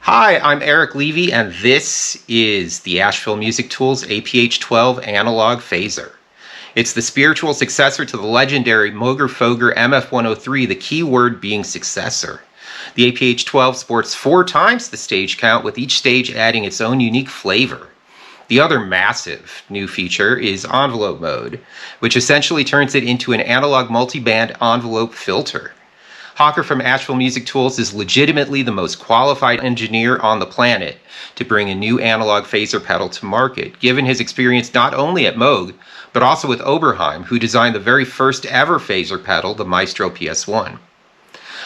Hi, I'm Eric Levy, and this is the Asheville Music Tools APH-12 analog phaser. It's the spiritual successor to the legendary Moogerfooger MF-103, the key word being successor. The APH-12 sports 4 times the stage count, with each stage adding its own unique flavor. The other massive new feature is envelope mode, which essentially turns it into an analog multiband envelope filter. Hawker from Asheville Music Tools is legitimately the most qualified engineer on the planet to bring a new analog phaser pedal to market, given his experience not only at Moog, but also with Oberheim, who designed the very first ever phaser pedal, the Maestro PS1.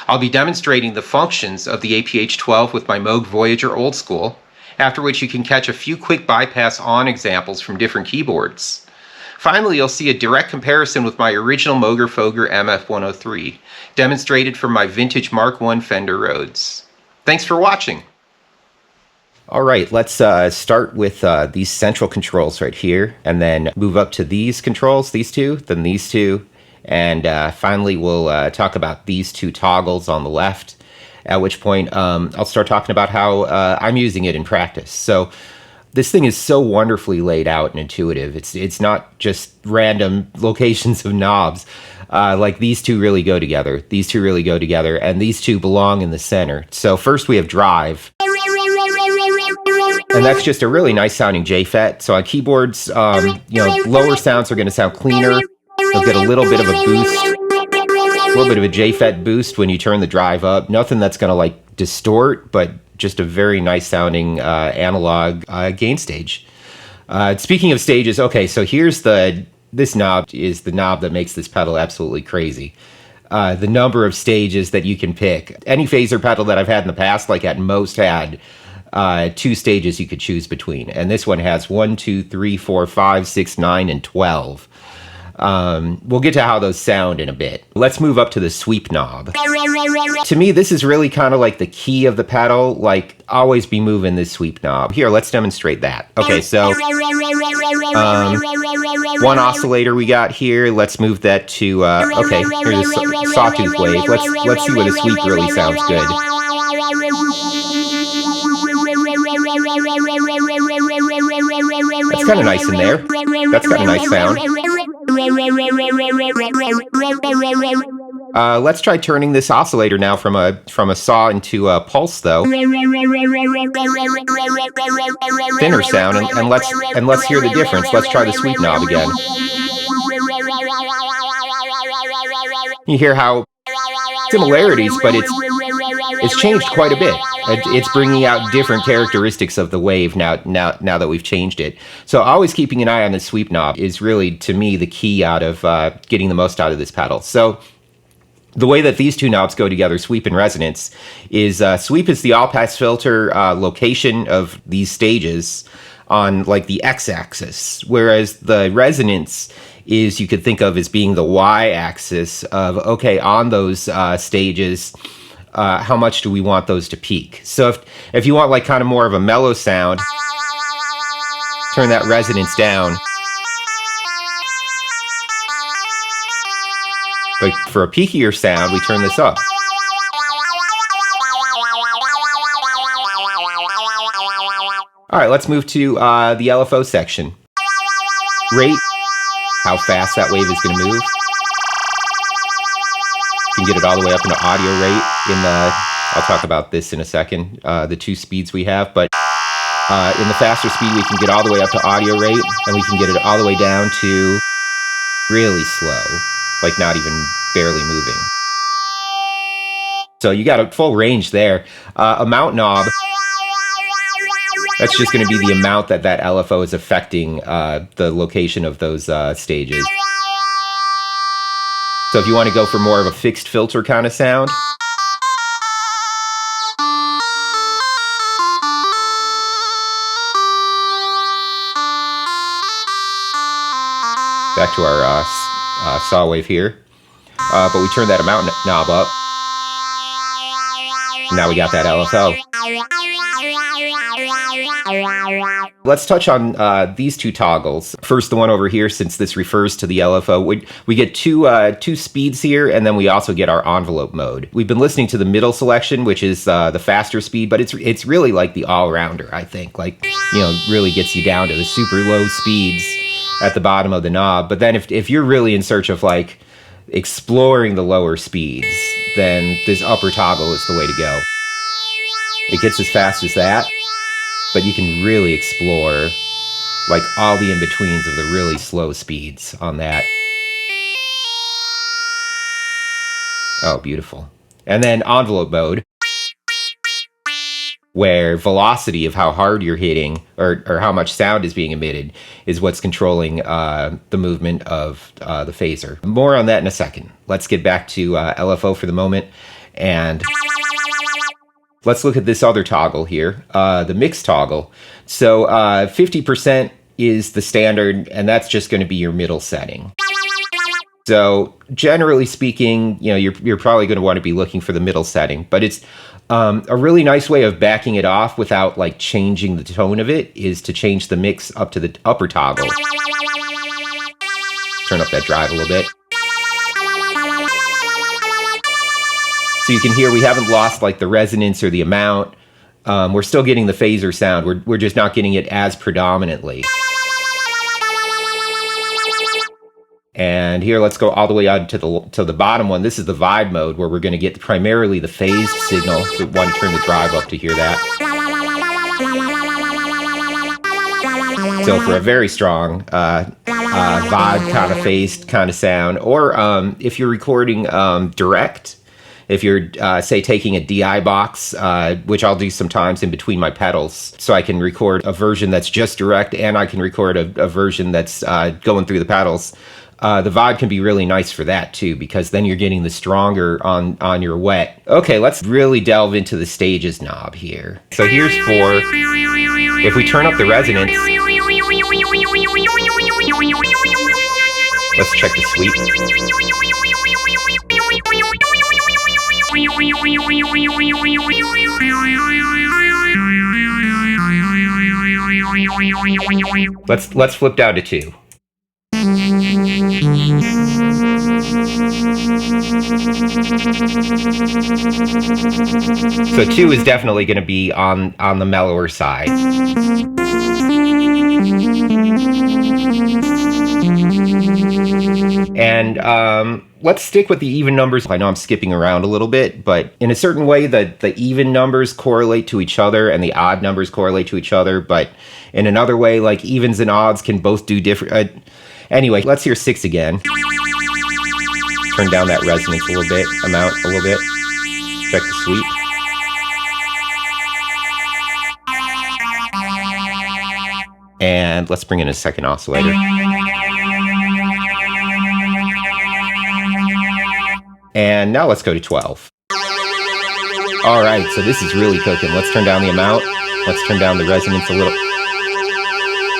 I'll be demonstrating the functions of the APH-12 with my Moog Voyager Old School, after which you can catch a few quick bypass on examples from different keyboards. Finally, you'll see a direct comparison with my original Moogerfooger MF-103, demonstrated from my vintage Mark I Fender Rhodes. Thanks for watching. All right, let's start with these central controls right here, and then move up to these controls, these two, then these two, and finally we'll talk about these two toggles on the left, at which point I'll start talking about how I'm using it in practice. So this thing is so wonderfully laid out and intuitive. It's not just random locations of knobs. Like these two really go together. These two really go together, and these two belong in the center. So first we have drive. And that's just a really nice sounding J-FET. So on keyboards, lower sounds are going to sound cleaner. You'll get a little bit of a boost, a little bit of a J-FET boost when you turn the drive up. Nothing that's going to like distort, but just a very nice sounding analog gain stage. Speaking of stages, okay, so here's this knob is the knob that makes this pedal absolutely crazy. The number of stages that you can pick. Any phaser pedal that I've had in the past, like at most had 2 stages you could choose between. And this one has 1, 2, 3, 4, 5, 6, 9, and 12. We'll get to how those sound in a bit. Let's move up to the sweep knob. To me, this is really kind of like the key of the pedal. Like, always be moving this sweep knob. Here, let's demonstrate that. Okay, so one oscillator we got here. Let's move that to okay. Here's a sawtooth wave. Let's see what a sweep really sounds good. That's kind of nice in there. That's got a nice sound. Let's try turning this oscillator now from a saw into a pulse, though. Thinner sound, and let's hear the difference. Let's try the sweep knob again. You hear how similarities, but it's changed quite a bit. It's bringing out different characteristics of the wave now that we've changed it. So always keeping an eye on the sweep knob is really, to me, the key out of getting the most out of this pedal. So the way that these two knobs go together, sweep and resonance, is sweep is the all-pass filter location of these stages on like the x-axis, whereas the resonance is, you could think of as being the y-axis of, okay, on those stages, how much do we want those to peak? So if you want like kind of more of a mellow sound, turn that resonance down. But for a peakier sound, we turn this up. All right, let's move to the LFO section. Rate, how fast that wave is going to move. You can get it all the way up into audio rate in the, I'll talk about this in a second, the two speeds we have, but in the faster speed, we can get all the way up to audio rate, and we can get it all the way down to really slow, like not even barely moving. So you got a full range there. Amount knob, that's just going to be the amount that LFO is affecting the location of those stages. So if you want to go for more of a fixed filter kind of sound, back to our saw wave here, but we turn that amount knob up. Now we got that LFO. Let's touch on these two toggles. First, the one over here, since this refers to the LFO. We get two speeds here, and then we also get our envelope mode. We've been listening to the middle selection, which is the faster speed, but it's really like the all-rounder, I think. Like, you know, really gets you down to the super low speeds at the bottom of the knob. But then if you're really in search of like exploring the lower speeds, then this upper toggle is the way to go. It gets as fast as that, but you can really explore like all the in-betweens of the really slow speeds on that. Oh, beautiful. And then envelope mode, where velocity of how hard you're hitting or how much sound is being emitted is what's controlling the movement of the phaser. More on that in a second. Let's get back to LFO for the moment, and let's look at this other toggle here, the mix toggle. So 50% is the standard, and that's just going to be your middle setting. So generally speaking, you know, you're probably going to want to be looking for the middle setting, but it's a really nice way of backing it off without like changing the tone of it is to change the mix up to the upper toggle. Turn up that drive a little bit. So you can hear we haven't lost like the resonance or the amount. We're still getting the phaser sound. We're just not getting it as predominantly. And here, let's go all the way out to the bottom one. This is the vibe mode, where we're going to get primarily the phased signal. So one, turn the drive up to hear that. So for a very strong vibe kind of phased kind of sound, or if you're recording direct, if you're, say, taking a DI box, which I'll do sometimes in between my pedals, so I can record a version that's just direct, and I can record a version that's going through the pedals. The vibe can be really nice for that too, because then you're getting the stronger on your wet. Okay, let's really delve into the stages knob here. So here's for, if we turn up the resonance, let's check the sweep. Let's flip down to 2. So 2 is definitely going to be on the mellower side. And let's stick with the even numbers. I know I'm skipping around a little bit, but in a certain way, the even numbers correlate to each other and the odd numbers correlate to each other. But in another way, like evens and odds can both do different. Anyway, let's hear 6 again. Turn down that resonance a little bit, amount a little bit. Check the sweep. And let's bring in a second oscillator. And now let's go to 12. All right, so this is really cooking. Let's turn down the amount. Let's turn down the resonance a little.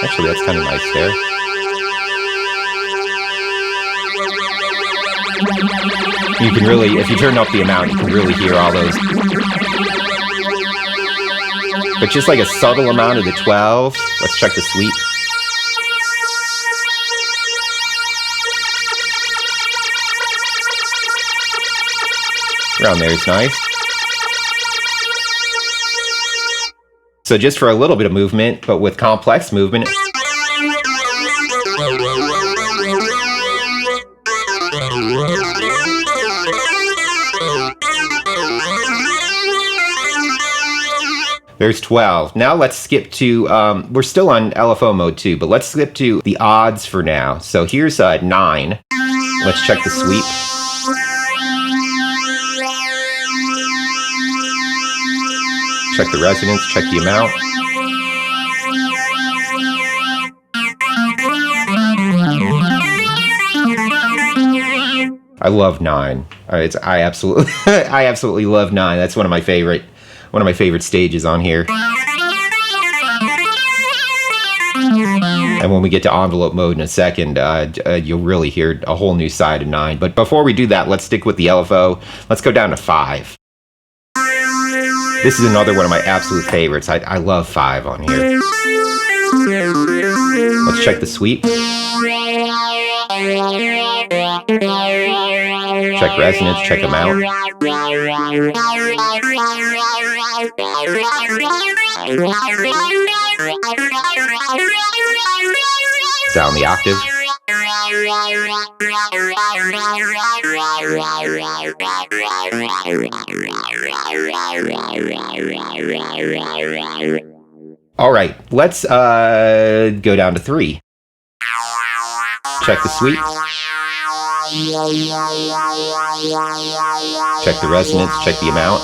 Actually, that's kind of nice there. You can really, if you turn up the amount, you can really hear all those. But just like a subtle amount of the 12, let's check the sweep. Around there is nice. So just for a little bit of movement, but with complex movement. There's 12. Now let's skip to, we're still on LFO mode too, but let's skip to the odds for now. So here's 9. Let's check the sweep. Check the resonance, check the amount. I love 9. I absolutely, I absolutely love 9. That's one of my favorite stages on here. And when we get to envelope mode in a second, you'll really hear a whole new side of 9. But before we do that, let's stick with the LFO. Let's go down to 5. This is another one of my absolute favorites. I love 5 on here. Let's check the sweep. Check resonance, check amount. Down the octave. All right, let's go down to 3. Check the sweep. Check the resonance, check the amount.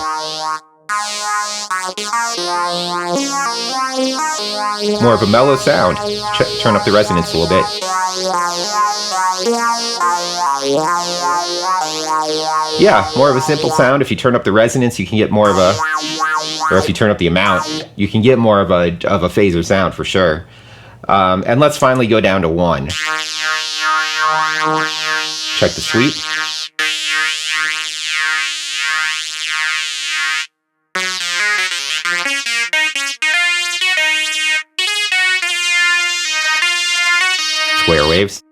More of a mellow sound. Turn up the resonance a little bit. Yeah, more of a simple sound. If you turn up the resonance, you can get more of a, or if you turn up the amount, you can get more of a phaser sound for sure. And let's finally go down to 1. Check the sweep. Square waves.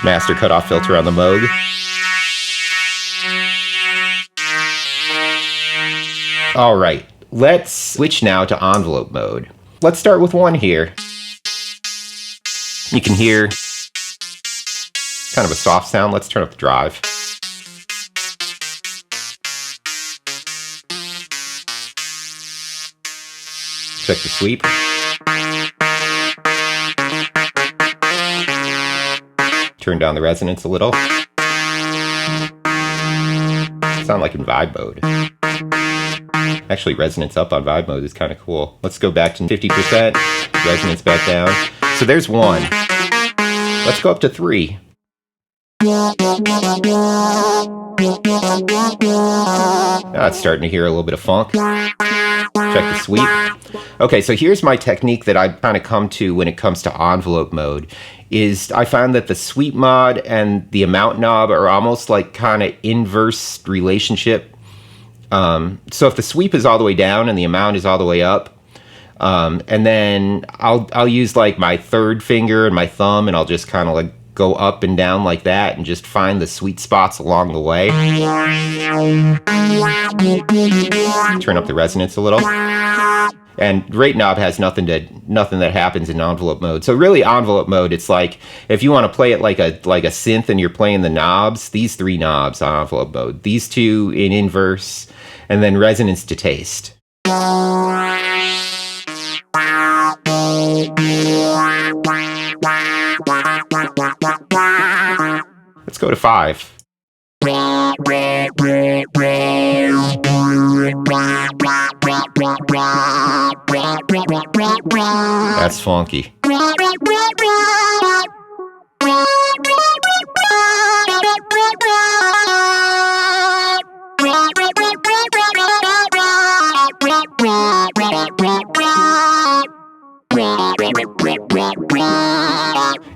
Master cutoff filter on the Moog. All right, let's switch now to envelope mode. Let's start with 1 here. You can hear kind of a soft sound. Let's turn up the drive. Check the sweep. Turn down the resonance a little. Sound like in vibe mode. Actually, resonance up on vibe mode is kind of cool. Let's go back to 50%. Resonance back down. So there's 1. Let's go up to 3. Now it's starting to hear a little bit of funk. Check the sweep. Okay, so here's my technique that I've kind of come to when it comes to envelope mode. Is I found that the sweep mod and the amount knob are almost like kind of inverse relationship. So if the sweep is all the way down and the amount is all the way up, and then I'll use like my third finger and my thumb, and I'll just kind of like go up and down like that and just find the sweet spots along the way. Turn up the resonance a little. And rate knob has nothing that happens in envelope mode. So really envelope mode, it's like if you want to play it like a synth and you're playing the knobs, these 3 knobs on envelope mode. These 2 in inverse, and then resonance to taste. Let's go to 5. That's funky.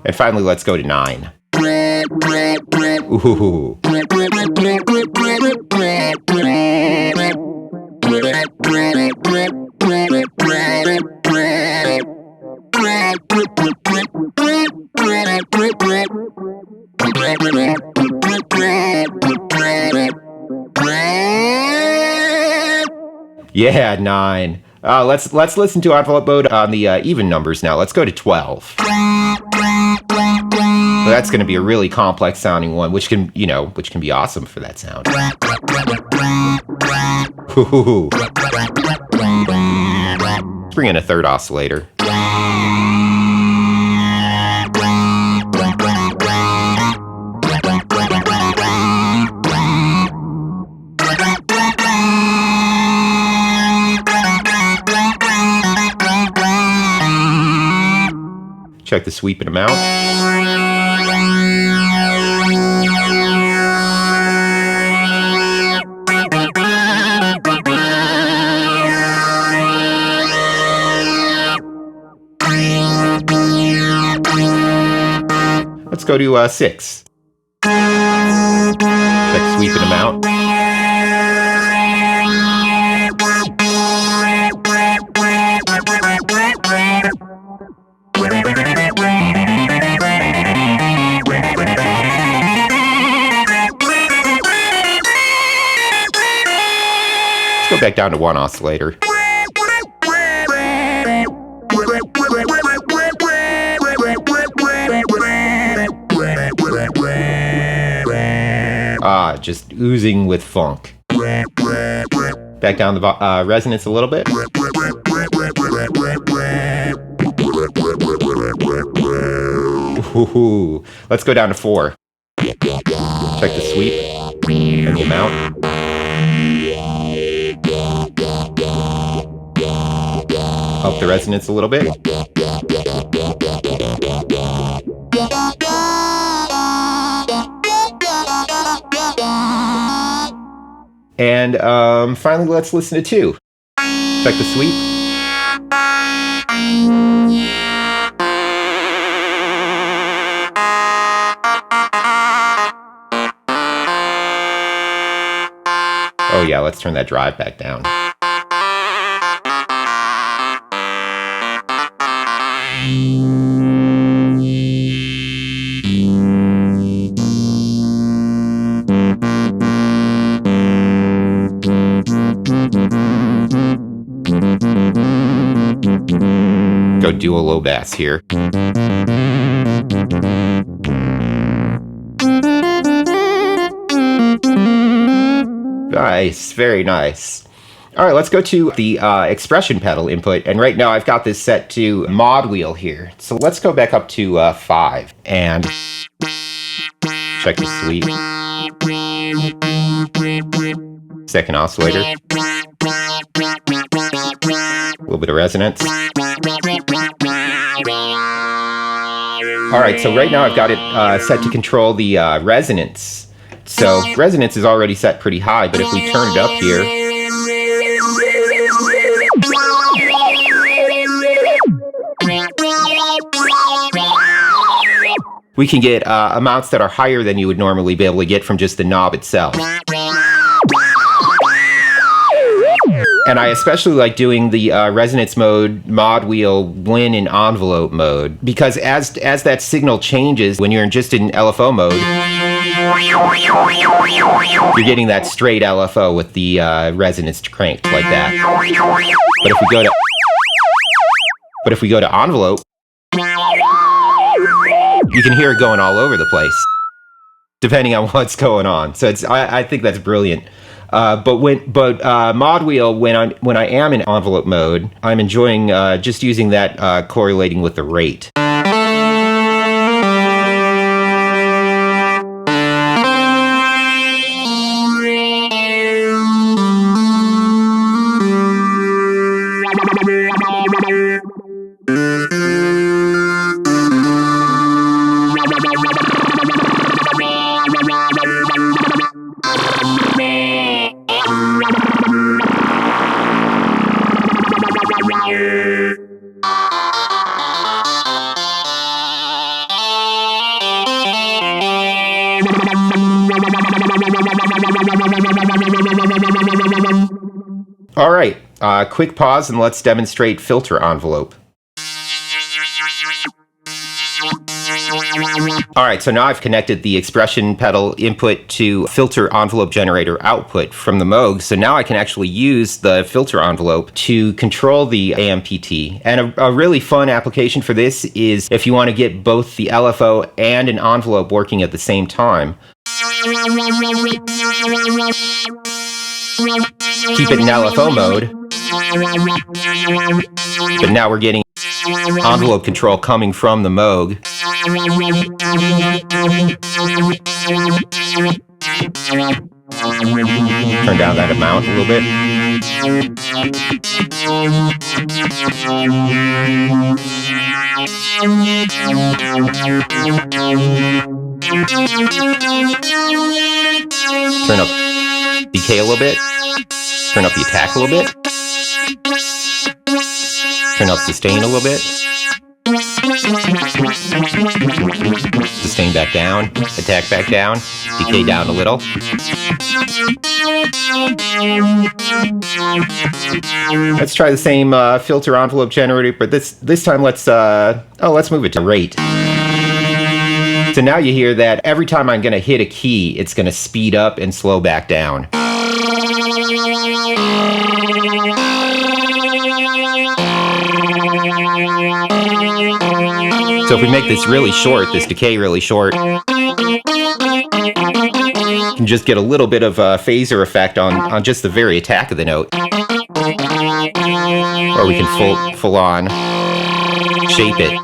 And finally, let's go to 9. Ooh. Yeah, 9. Let's listen to envelope mode on the even numbers now. Let's go to 12. Well, that's going to be a really complex sounding one, which can be awesome for that sound. Ooh. Let's bring in a 3rd oscillator. Check the sweep and amount. Let's go to 6. Check sweep and amount. Let's go back down to 1 oscillator. Just oozing with funk. Back down the resonance a little bit. Ooh. Let's go down to 4. Check the sweep and the amount. Up the resonance a little bit. And finally, let's listen to 2. Check the sweep. Oh yeah, let's turn that drive back down. Go do a low bass here. Nice, very nice. All right, let's go to the expression pedal input. And right now I've got this set to mod wheel here. So let's go back up to 5 and check the sweep. 2nd oscillator. A little bit of resonance. All right, so right now I've got it set to control the resonance. So resonance is already set pretty high, but if we turn it up here, we can get amounts that are higher than you would normally be able to get from just the knob itself. And I especially like doing the resonance mode mod wheel when in envelope mode, because as that signal changes when you're just in LFO mode, you're getting that straight LFO with the resonance cranked like that. But if we go to But if we go to envelope, you can hear it going all over the place, depending on what's going on. So I think that's brilliant. Mod wheel, when I am in envelope mode, I'm enjoying just using that correlating with the rate. All right, quick pause and let's demonstrate filter envelope. All right, so now I've connected the expression pedal input to filter envelope generator output from the Moog. So now I can actually use the filter envelope to control the AMPT. And a really fun application for this is if you want to get both the LFO and an envelope working at the same time. Keep it in LFO mode, but now we're getting envelope control coming from the Moog. Turn down that amount a little bit. Turn up decay a little bit. Turn up the attack a little bit. Turn up sustain a little bit. Sustain back down. Attack back down. Decay down a little. Let's try the same filter envelope generator, but this time let's move it to rate. So now you hear that every time I'm going to hit a key, it's going to speed up and slow back down. So if we make this really short, this decay really short, you can just get a little bit of a phaser effect on just the very attack of the note. Or we can full on shape it.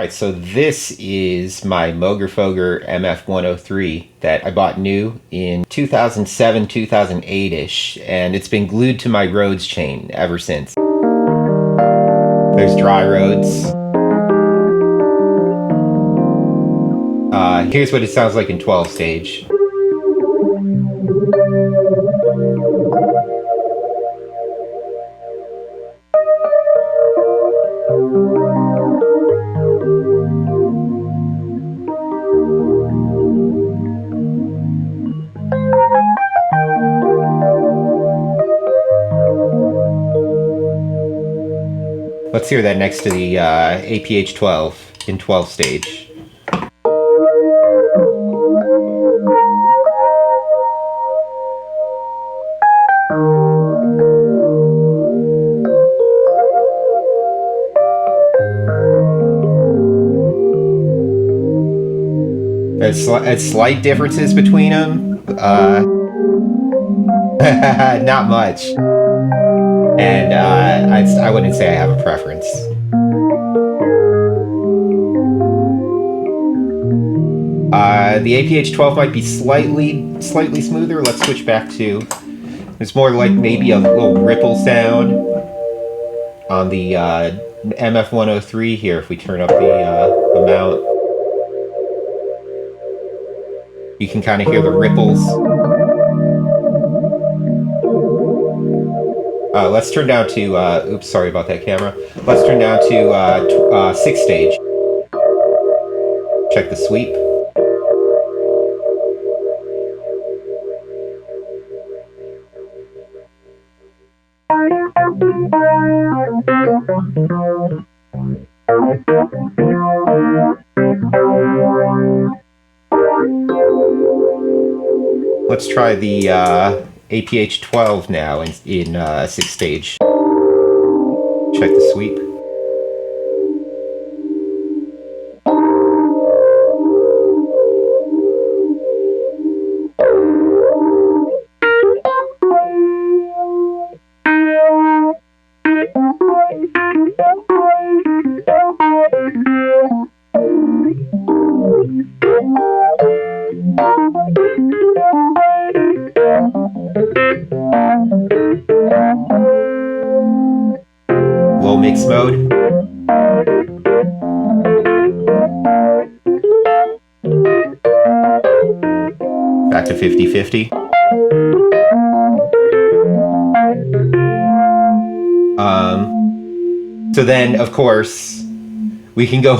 Alright, so this is my Moogerfooger MF-103 that I bought new in 2007, 2008-ish, and it's been glued to my Rhodes chain ever since. There's dry Rhodes. Here's what it sounds like in 12 stage. Let's hear that next to the APH-12 in 12 stage. There's slight differences between them. Not much. And I wouldn't say I have a preference. The APH-12 might be slightly smoother. Let's switch back to. There's more like maybe a little ripple sound on the MF-103 here. If we turn up the amount, you can kind of hear the ripples. Let's turn down to, oops, sorry about that camera. Let's turn down to 6 stage. Check the sweep. Let's try the APH-12 now in 6 stage. Check the sweep. Low mix mode. Back to 50-50. So then, of course, we can go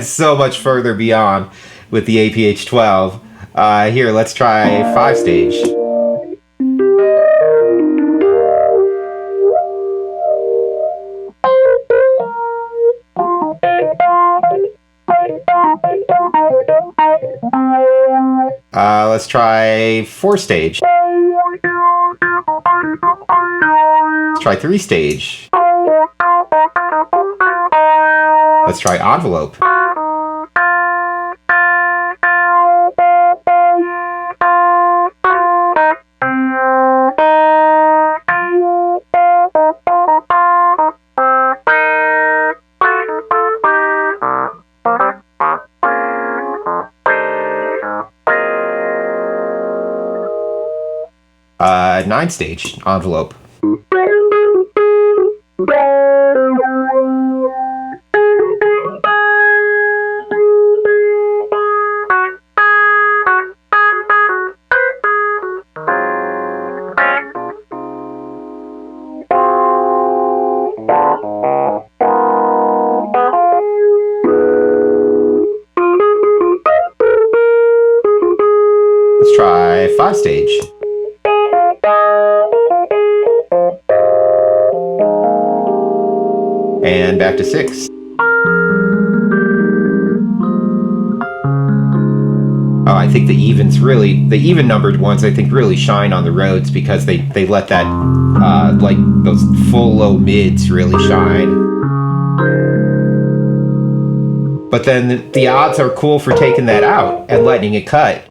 so much further beyond with the APH-12. Here, let's try 5 stage. Let's try 4 stage. Let's try 3 stage. Let's try envelope. 9 stage envelope. Let's try 5 stage. And back to 6. Oh, I think the even numbered ones I think really shine on the Rhodes because they let that, like those full low mids really shine. But then the odds are cool for taking that out and letting it cut.